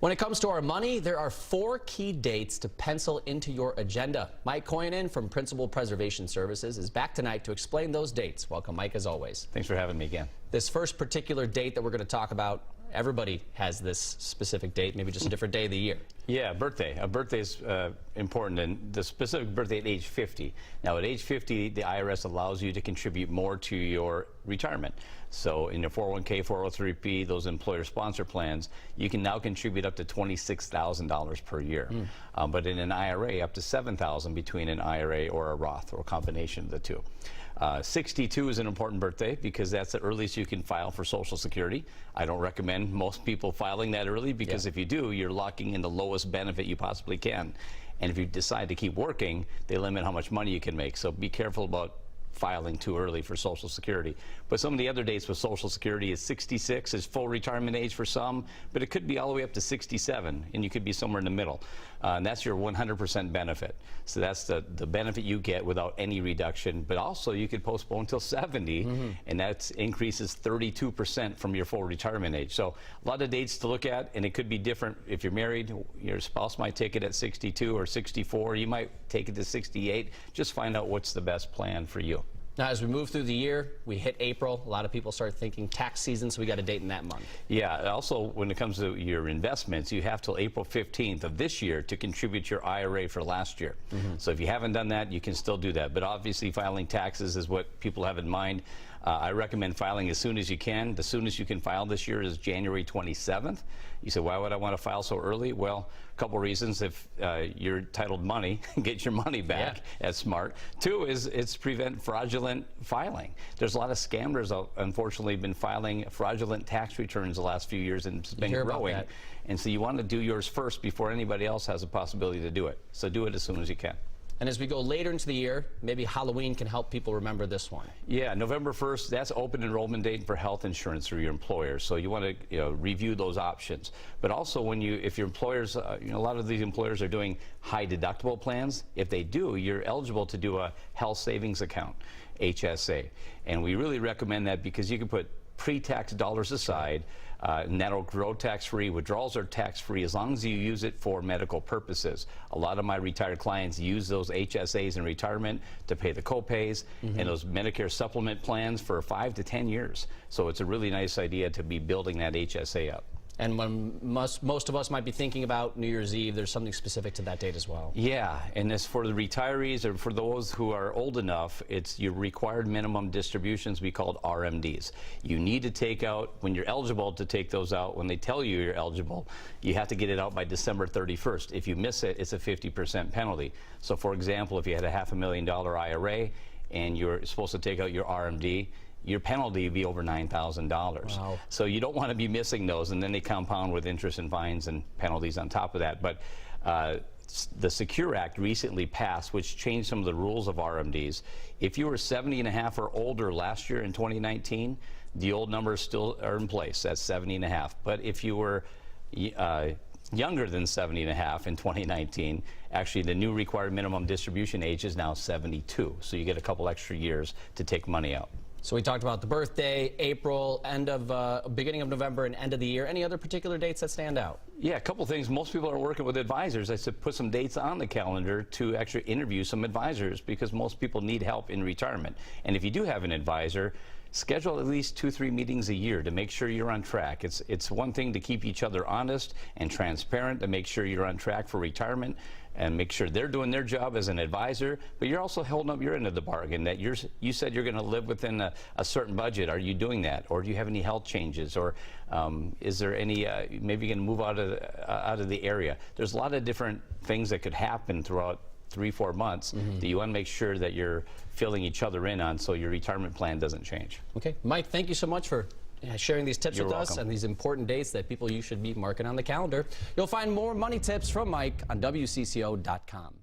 When it comes to our money, there are 4 key dates to pencil into your agenda. Mike Kojonen from Principal Preservation Services is back tonight to explain those dates. Welcome, Mike, as always. Thanks for having me again. This first particular date that we're going to talk about, everybody has this specific date, maybe just a different day of the year. Yeah, birthday. A birthday is important, and the specific birthday at age 50. Now, at age 50, the IRS allows you to contribute more to your retirement. So in your 401k, 403p, those employer-sponsor plans, you can now contribute up to $26,000 per year. But in an IRA, up to $7,000 between an IRA or a Roth, or a combination of the two. 62 is an important birthday because that's the earliest you can file for Social Security. I don't recommend most people filing that early because if you do, you're locking in the lowest benefit you possibly can. And if you decide to keep working, they limit how much money you can make. So be careful about filing too early for Social Security. But some of the other dates with Social Security is 66 is full retirement age for some, but it could be all the way up to 67, and you could be somewhere in the middle. And that's your 100% benefit. So that's the benefit you get without any reduction, but also you could postpone until 70, and that increases 32% from your full retirement age. So a lot of dates to look at, and it could be different. If you're married, your spouse might take it at 62 or 64. You might take it to 68. Just find out what's the best plan for you. Now, as we move through the year, we hit April. A lot of people start thinking tax season, so we got a date in that month. Yeah, also when it comes to your investments, you have till April 15th of this year to contribute your IRA for last year. So if you haven't done that, you can still do that. But obviously filing taxes is what people have in mind. I recommend filing as soon as you can. The soonest you can file this year is January 27th. You say, why would I want to file so early? Well, a couple reasons. If you're entitled money, get your money back. That's smart. 2 is it's prevent fraudulent filing. There's a lot of scammers, unfortunately, been filing fraudulent tax returns the last few years, and it's been growing. And so you want to do yours first before anybody else has a possibility to do it. So do it as soon as you can. And as we go later into the year, maybe Halloween can help people remember this one. Yeah, November 1st, that's open enrollment date for health insurance through your employer. So you want to review those options. But also if your employers, a lot of these employers are doing high deductible plans. If they do, you're eligible to do a health savings account, HSA. And we really recommend that because you can put pre-tax dollars aside, and that'll grow tax-free. Withdrawals are tax-free as long as you use it for medical purposes. A lot of my retired clients use those HSAs in retirement to pay the co-pays and those Medicare supplement plans for 5 to 10 years. So it's a really nice idea to be building that HSA up. And when most of us might be thinking about New Year's Eve, there's something specific to that date as well. Yeah, and as for the retirees or for those who are old enough, it's your required minimum distributions we call RMDs. You need to take out, when you're eligible to take those out, when they tell you you're eligible, you have to get it out by December 31st. If you miss it, it's a 50% penalty. So for example, if you had a $500,000 IRA and you're supposed to take out your RMD, your penalty would be over $9,000. Wow. So you don't want to be missing those, and then they compound with interest and fines and penalties on top of that. But the Secure Act recently passed, which changed some of the rules of RMDs. If you were 70 and a half or older last year in 2019, the old numbers still are in place. That's 70 and a half. But if you were younger than 70 and a half in 2019, actually the new required minimum distribution age is now 72. So you get a couple extra years to take money out. So we talked about the birthday, April, beginning of November, and end of the year. Any other particular dates that stand out? Yeah, a couple things. Most people are working with advisors. I said put some dates on the calendar to actually interview some advisors because most people need help in retirement. And if you do have an advisor, schedule at least 2-3 meetings a year to make sure you're on track. It's one thing to keep each other honest and transparent, to make sure you're on track for retirement and make sure they're doing their job as an advisor, but you're also holding up your end of the bargain that you said you're going to live within a certain budget. Are you doing that? Or do you have any health changes? Or is there any, maybe you're going to move out of the area? There's a lot of different things that could happen throughout 3-4 months that you want to make sure that you're filling each other in on so your retirement plan doesn't change. Okay. Mike, thank you so much for sharing these tips with us welcome. and these important dates that you should be marking on the calendar. You'll find more money tips from Mike on WCCO.com.